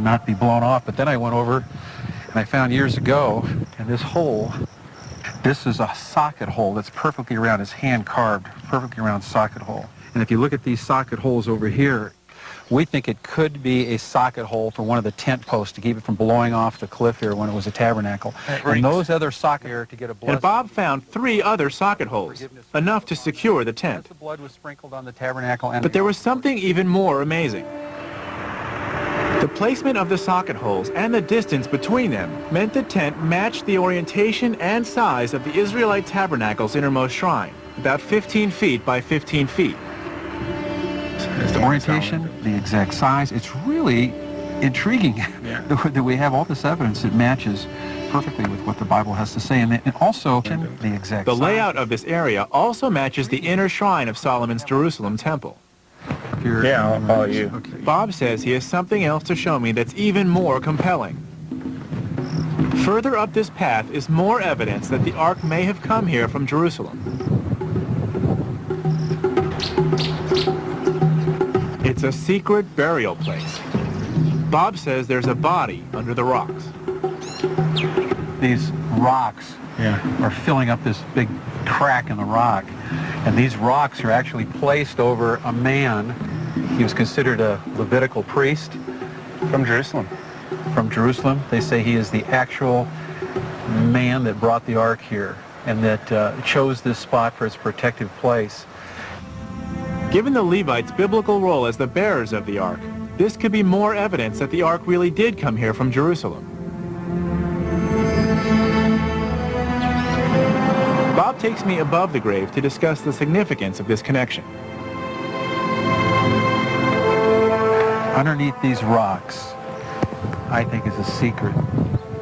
not be blown off. But then I went over and I found years ago, and this hole, this is a socket hole that's perfectly round. It's hand carved, perfectly round socket hole. And if you look at these socket holes over here, we think it could be a socket hole for one of the tent posts to keep it from blowing off the cliff here when it was a tabernacle. And those other socket here to get a blessing. And Bob found 3 other socket holes, enough to secure the tent. The blood was sprinkled on the tabernacle. And but there was something even more amazing. The placement of the socket holes and the distance between them meant the tent matched the orientation and size of the Israelite tabernacle's innermost shrine, about 15 feet by 15 feet. The orientation, the exact size, it's really intriguing that we have all this evidence that matches perfectly with what the Bible has to say, and also the exact size. The layout of this area also matches the inner shrine of Solomon's Jerusalem temple. Yeah, I'll follow you. Okay. Bob says he has something else to show me that's even more compelling. Further up this path is more evidence that the Ark may have come here from Jerusalem. It's a secret burial place. Bob says there's a body under the rocks. These rocks are filling up this big crack in the rock. And these rocks are actually placed over a man. He was considered a Levitical priest. From Jerusalem. From Jerusalem. They say he is the actual man that brought the Ark here and that chose this spot for its protective place. Given the Levites' biblical role as the bearers of the Ark, this could be more evidence that the Ark really did come here from Jerusalem. Bob takes me above the grave to discuss the significance of this connection. Underneath these rocks, I think is a secret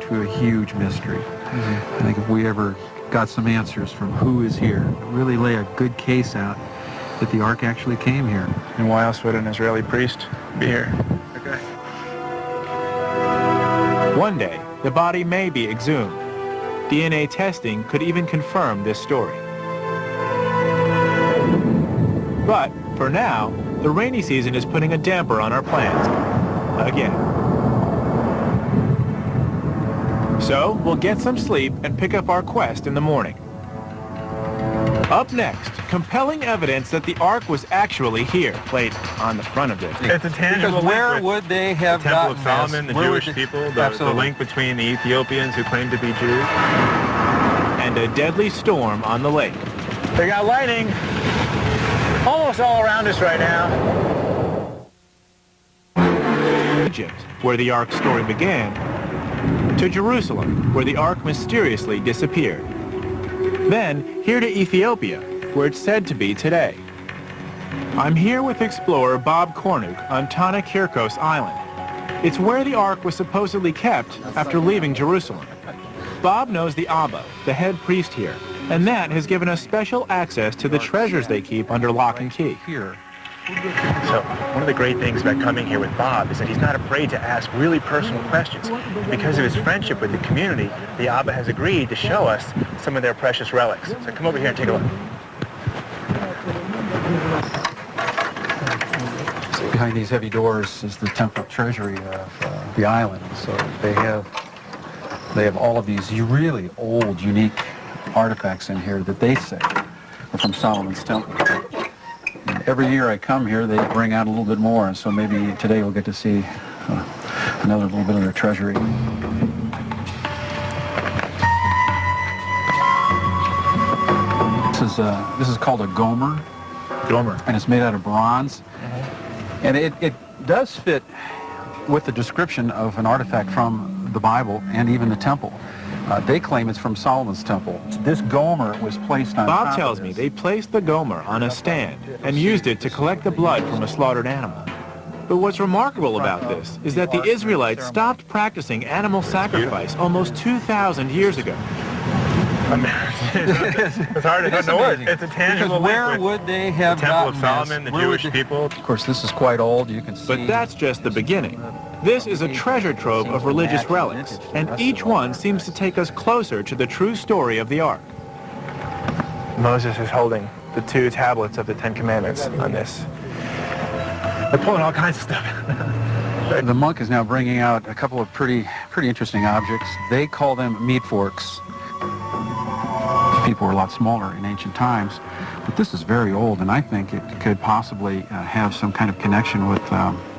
to a huge mystery. I think if we ever got some answers from who is here, really lay a good case out that the Ark actually came here. And why else would an Israeli priest be here? Okay. One day, the body may be exhumed. DNA testing could even confirm this story. But, for now, the rainy season is putting a damper on our plans. Again. So, we'll get some sleep and pick up our quest in the morning. Up next, compelling evidence that the Ark was actually here. Plate on the front of this. It's a tangible because where would they have the Temple of gotten Solomon, this? the Jewish people, the link between the Ethiopians who claim to be Jews. And a deadly storm on the lake. They got lightning almost all around us right now. Egypt, where the Ark's story began, to Jerusalem, where the Ark mysteriously disappeared. Then, here to Ethiopia, where it's said to be today. I'm here with explorer Bob Cornuke on Tana Kirkos Island. It's where the Ark was supposedly kept after leaving Jerusalem. Bob knows the Abba, the head priest here, and that has given us special access to the treasures they keep under lock and key. Here. So, one of the great things about coming here with Bob is that he's not afraid to ask really personal questions. Because of his friendship with the community, the Abba has agreed to show us some of their precious relics. So come over here and take a look. Behind these heavy doors is the temple treasury of the island. So they have all of these really old, unique artifacts in here that they say are from Solomon's temple. And every year I come here, they bring out a little bit more, and so maybe today we'll get to see another little bit of their treasury. This is called a gomer. Gomer. And it's made out of bronze. And it does fit with the description of an artifact from the Bible and even the temple. They claim it's from Solomon's temple. This gomer was placed on Bob tells me they placed the gomer on a stand and used it to collect the blood from a slaughtered animal. But what's remarkable about this is that the Israelites stopped practicing animal sacrifice almost 2,000 years ago. It's hard to put into words. It's a tangible because where would they have the Temple of gotten Solomon, this? the Jewish people. Of course, this is quite old. You can see. But that's just the beginning. This is a treasure trove of religious relics, and each one seems to take us closer to the true story of the Ark. Moses is holding the 2 tablets of the 10 Commandments on this. They're pulling all kinds of stuff. The monk is now bringing out a couple of pretty interesting objects. They call them meat forks. People were a lot smaller in ancient times, but this is very old, and I think it could possibly have some kind of connection with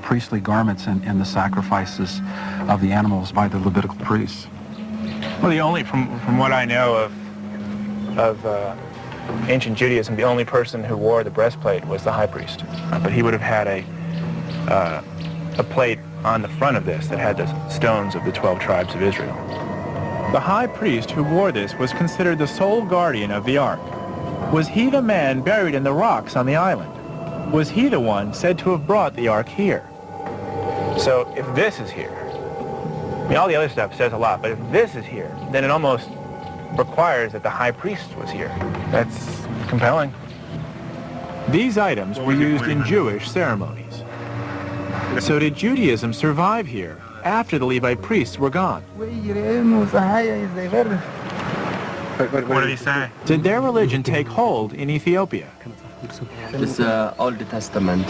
priestly garments and the sacrifices of the animals by the Levitical priests. Well, the only, from what I know of ancient Judaism, the only person who wore the breastplate was the high priest. But he would have had a plate on the front of this that had the stones of the 12 tribes of Israel. The high priest who wore this was considered the sole guardian of the ark. Was he the man buried in the rocks on the island? Was he the one said to have brought the ark here? So if this is here, I mean, all the other stuff says a lot, but if this is here, then it almost requires that the high priest was here. That's compelling. These items were used in Jewish ceremonies. So did Judaism survive here after the Levite priests were gone? What did he say? Did their religion take hold in Ethiopia? It's Old Testament.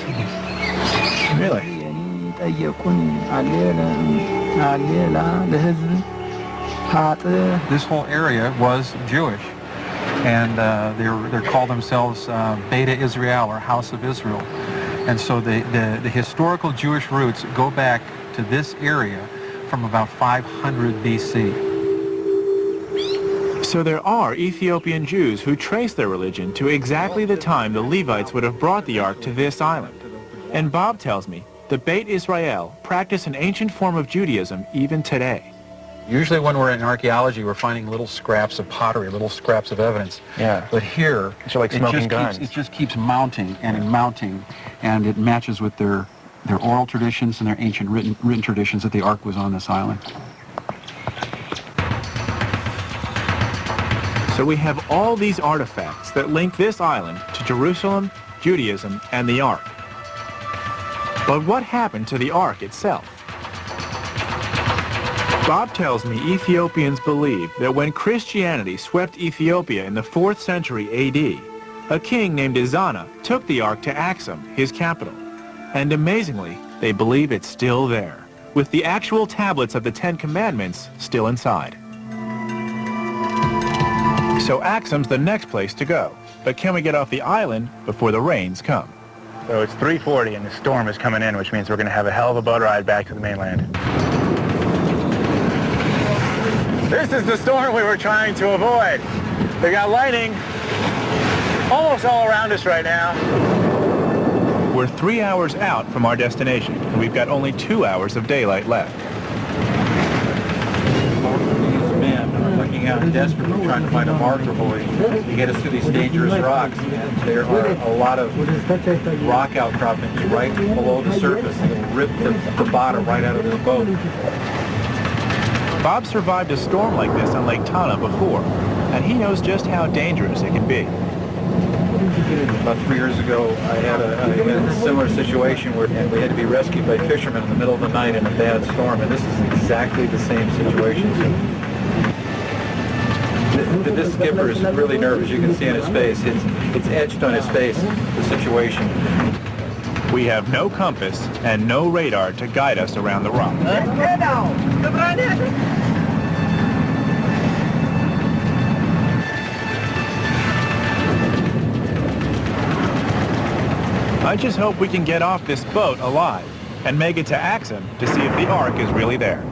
Really? This whole area was Jewish, and they call themselves Beta Israel, or House of Israel. And so the historical Jewish roots go back to this area from about 500 BC. So there are Ethiopian Jews who trace their religion to exactly the time the Levites would have brought the ark to this island. And Bob tells me the Beit Israel practice an ancient form of Judaism even today. Usually when we're in archaeology, we're finding little scraps of pottery, little scraps of evidence. Yeah. But here, It's like smoking guns. it just keeps mounting and mounting, and it matches with their oral traditions and their ancient written traditions that the ark was on this island. So we have all these artifacts that link this island to Jerusalem, Judaism, and the ark. But what happened to the ark itself? Bob tells me Ethiopians believe that when Christianity swept Ethiopia in the 4th century AD, a king named Ezana took the ark to Axum, his capital. And amazingly, they believe it's still there, with the actual tablets of the 10 Commandments still inside. So Axum's the next place to go. But can we get off the island before the rains come? So it's 3:40 and the storm is coming in, which means we're going to have a hell of a boat ride back to the mainland. This is the storm we were trying to avoid. We got lightning almost all around us right now. We're 3 hours out from our destination, and we've got only 2 hours of daylight left. These men are looking out desperately trying to find a marker buoy to get us through these dangerous rocks. And there are a lot of rock outcroppings right below the surface that rip the bottom right out of the boat. Bob survived a storm like this on Lake Tana before, and he knows just how dangerous it can be. About 3 years ago, I had a similar situation where we had to be rescued by fishermen in the middle of the night in a bad storm, and this is exactly the same situation. This skipper is really nervous. You can see on his face. It's etched on his face, the situation. We have no compass and no radar to guide us around the rock. I just hope we can get off this boat alive and make it to Axum to see if the ark is really there.